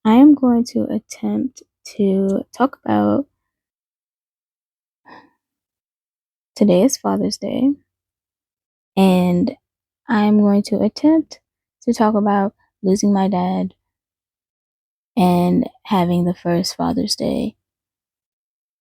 I am going to attempt to talk about today is Father's Day, and I am going to attempt to talk about losing my dad and having the first Father's Day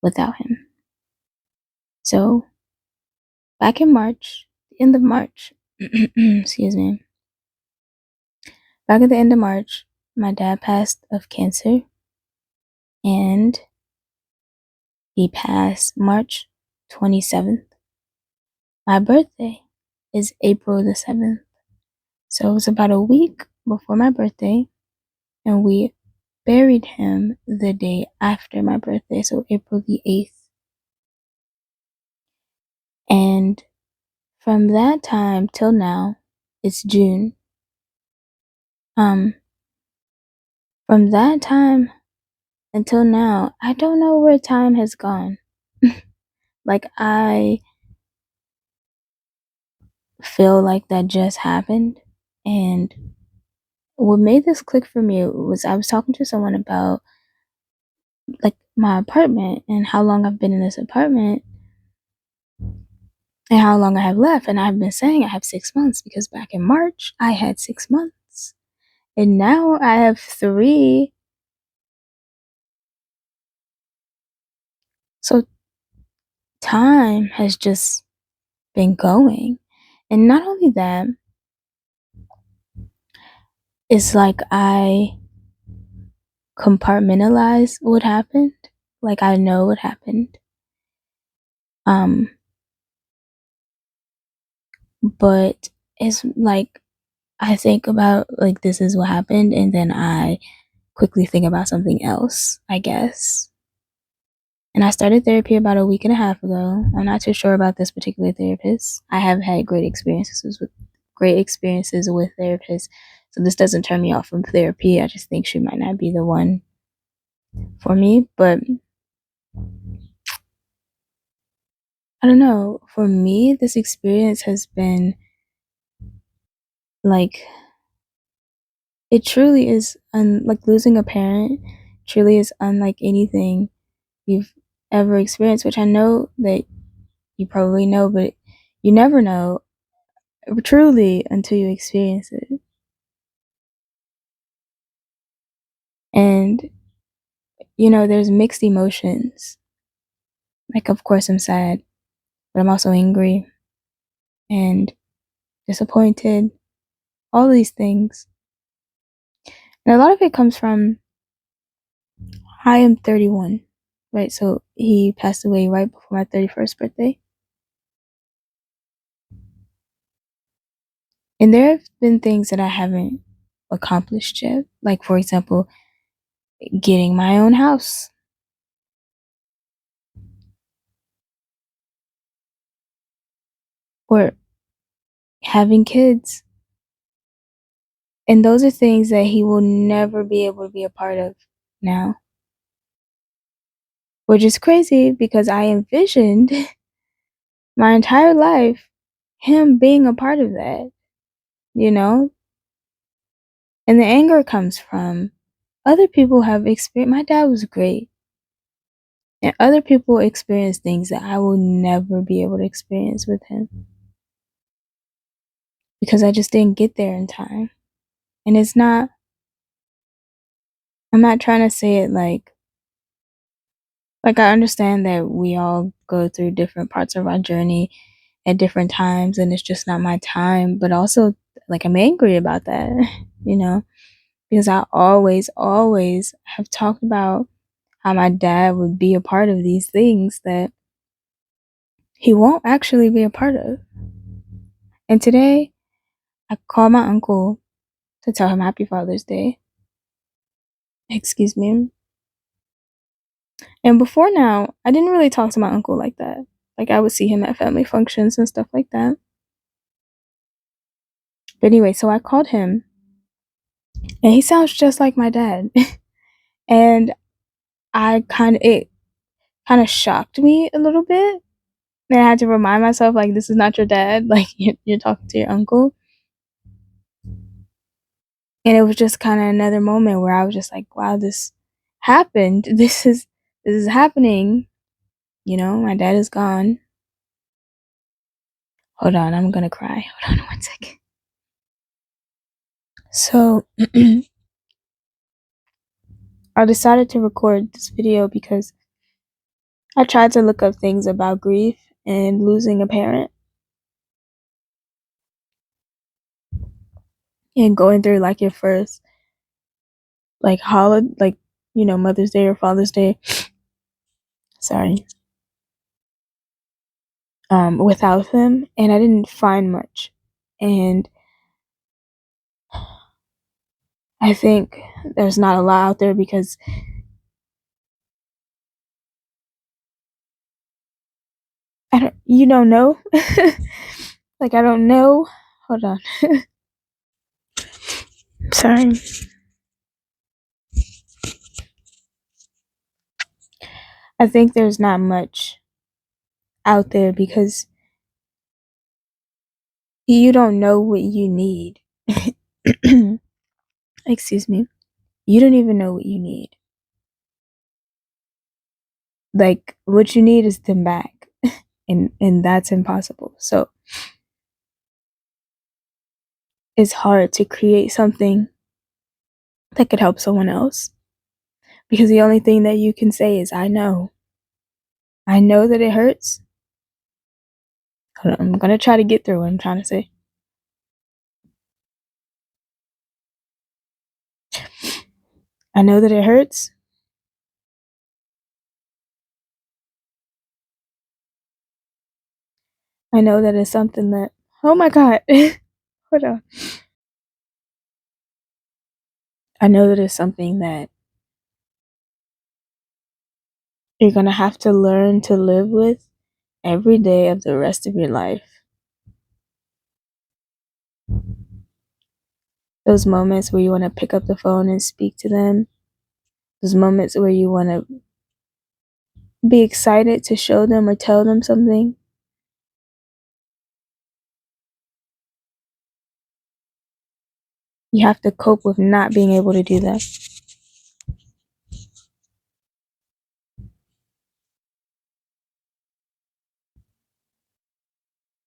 without him. So, back in March, the end of March, excuse me, back at the end of March, my dad passed of cancer, and he passed March 27th. My birthday is April the 7th. So it was about a week before my birthday, and we buried him the day after my birthday, so April the 8th. And from that time till now, it's June. From that time until now, I don't know where time has gone. Like, I feel like that just happened. And what made this click for me was I was talking to someone about like my apartment and how long I've been in this apartment and how long I have left. And I've been saying I have 6 months because back in March I had 6 months. And now I have 3. So time has just been going. And not only that, it's like I compartmentalize what happened. Like I know what happened. But it's like I think about like this is what happened and then I quickly think about something else, I guess. And I started therapy about a week and a half ago. I'm not too sure about this particular therapist. I have had great experiences with therapists. So this doesn't turn me off from therapy. I just think she might not be the one for me. But I don't know. For me, this experience has been like it truly is like losing a parent truly is unlike anything you've ever experienced, which I know that you probably know, but you never know truly until you experience it. And, there's mixed emotions. Like, of course, I'm sad, but I'm also angry and disappointed, all these things. And a lot of it comes from I am 31, right? So he passed away right before my 31st birthday. And there have been things that I haven't accomplished yet. Like, for example, getting my own house. Or having kids. And those are things that he will never be able to be a part of now. Which is crazy because I envisioned my entire life him being a part of that, you know? And the anger comes from other people have experienced. My dad was great. And other people experience things that I will never be able to experience with him because I just didn't get there in time. And I'm not trying to say it like I understand that we all go through different parts of our journey at different times and it's just not my time, but also like I'm angry about that, you know, because I always have talked about how my dad would be a part of these things that he won't actually be a part of. And today I called my uncle to tell him happy Father's Day. Excuse me. And before now, I didn't really talk to my uncle like that. Like I would see him at family functions and stuff like that. But anyway, so I called him and he sounds just like my dad. And it kind of shocked me a little bit. And I had to remind myself, like, this is not your dad. Like, you're talking to your uncle. And it was just kind of another moment where I was just like, wow, this happened. This is happening. My dad is gone. Hold on, I'm gonna cry. Hold on 1 second. So I decided to record this video because I tried to look up things about grief and losing a parent and going through like your first like holiday, like Mother's Day or Father's Day. Sorry. Without them, and I didn't find much. And I think there's not a lot out there because you don't know. Like, I don't know. Hold on. Sorry. I think there's not much out there because you don't know what you need. Excuse me. You don't even know what you need. Like, what you need is them back. And that's impossible. So it's hard to create something that could help someone else. Because the only thing that you can say is, I know. I know that it hurts. I'm going to try to get through what I'm trying to say. I know that it hurts. I know that it's something that, oh my God, hold on. I know that it's something that you're going to have to learn to live with every day of the rest of your life. Those moments where you want to pick up the phone and speak to them. Those moments where you want to be excited to show them or tell them something. You have to cope with not being able to do that.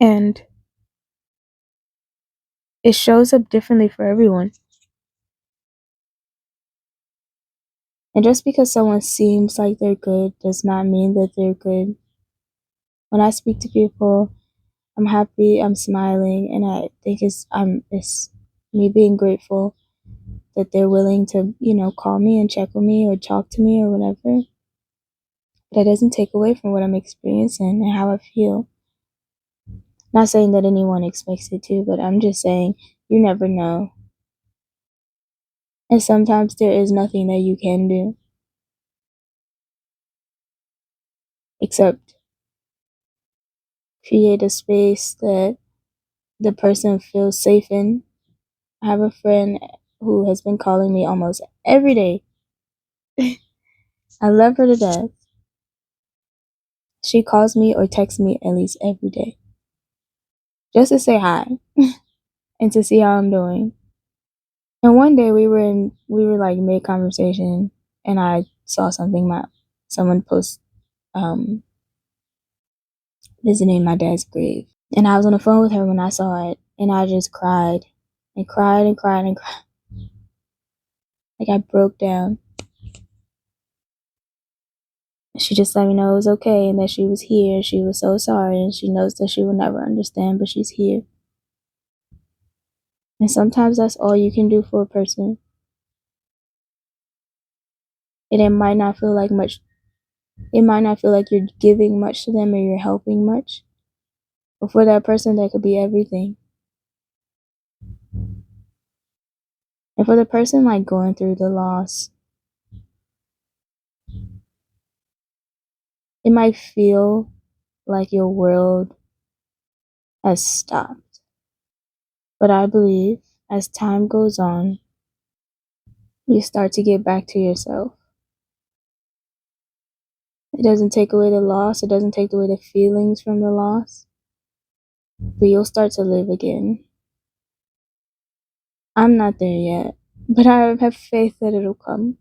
And it shows up differently for everyone. And just because someone seems like they're good does not mean that they're good. When I speak to people, I'm happy, I'm smiling, and I think it's me being grateful that they're willing to, call me and check on me or talk to me or whatever. That doesn't take away from what I'm experiencing and how I feel. Not saying that anyone expects it to, but I'm just saying you never know. And sometimes there is nothing that you can do except create a space that the person feels safe in. I have a friend who has been calling me almost every day. I love her to death. She calls me or texts me at least every day. Just to say hi and to see how I'm doing. And one day we were like mid conversation and I saw something someone post visiting my dad's grave. And I was on the phone with her when I saw it and I just cried and cried and cried and cried. Like I broke down. She just let me know it was okay and that she was here. She was so sorry and she knows that she will never understand, but she's here. And sometimes that's all you can do for a person. And it might not feel like much. It might not feel like you're giving much to them or you're helping much. But for that person, that could be everything. And for the person like going through the loss, it might feel like your world has stopped. But I believe as time goes on, you start to get back to yourself. It doesn't take away the loss. It doesn't take away the feelings from the loss. But you'll start to live again. I'm not there yet. But I have faith that it'll come.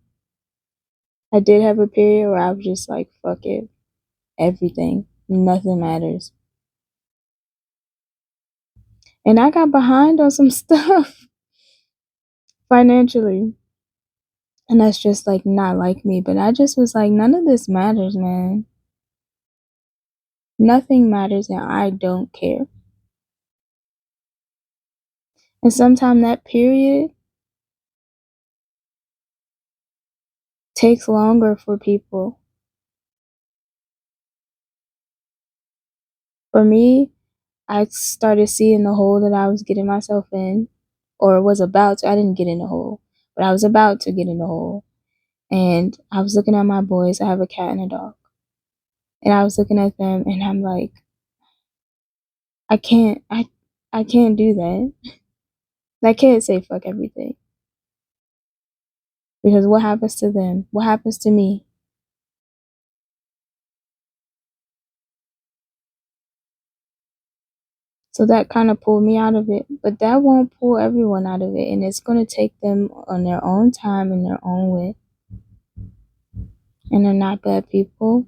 I did have a period where I was just like, fuck it, everything, nothing matters. And I got behind on some stuff financially. And that's just like not like me. But I just was like, none of this matters, man. Nothing matters and I don't care. And sometimes that period takes longer for people. For me, I started seeing the hole that I was getting myself in, or was about to. I didn't get in the hole, but I was about to get in the hole. And I was looking at my boys. I have a cat and a dog. And I was looking at them and I'm like, I can't do that. I can't say fuck everything. Because what happens to them? What happens to me? So that kind of pulled me out of it. But that won't pull everyone out of it. And it's going to take them on their own time in their own way. And they're not bad people.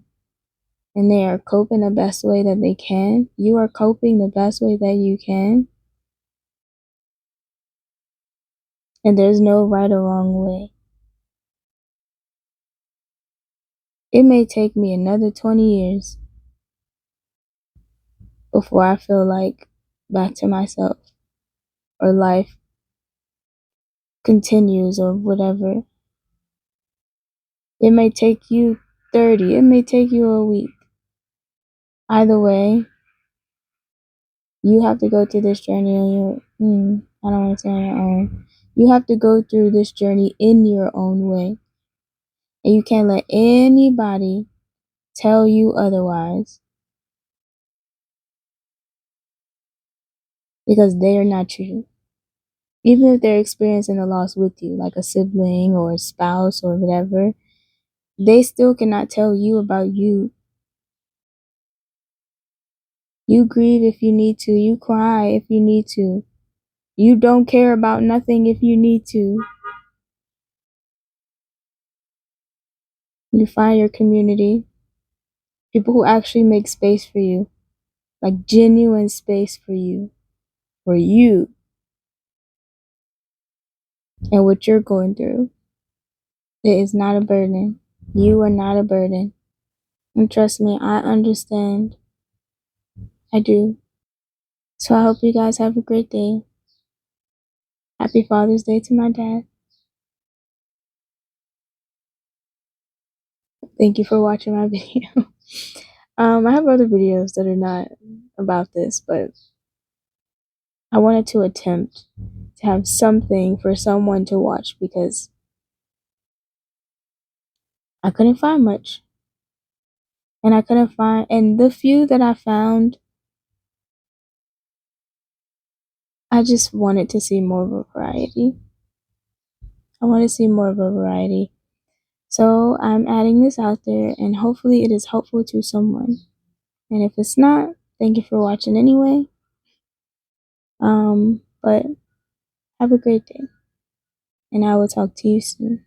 And they are coping the best way that they can. You are coping the best way that you can. And there's no right or wrong way. It may take me another 20 years before I feel like back to myself or life continues or whatever. It may take you 30, it may take you a week. Either way, you have to go through this journey on your I don't want to say on your own. You have to go through this journey in your own way. And you can't let anybody tell you otherwise. Because they are not you. Even if they're experiencing a loss with you, like a sibling or a spouse or whatever, they still cannot tell you about you. You grieve if you need to. You cry if you need to. You don't care about nothing if you need to. You find your community. People who actually make space for you. Like genuine space for you. For you. And what you're going through. It is not a burden. You are not a burden. And trust me, I understand. I do. So I hope you guys have a great day. Happy Father's Day to my dad. Thank you for watching my video. I have other videos that are not about this, but I wanted to attempt to have something for someone to watch because I couldn't find much. And the few that I found, I just wanted to see more of a variety. I want to see more of a variety. So I'm adding this out there and hopefully it is helpful to someone. And if it's not, thank you for watching anyway. But have a great day. And I will talk to you soon.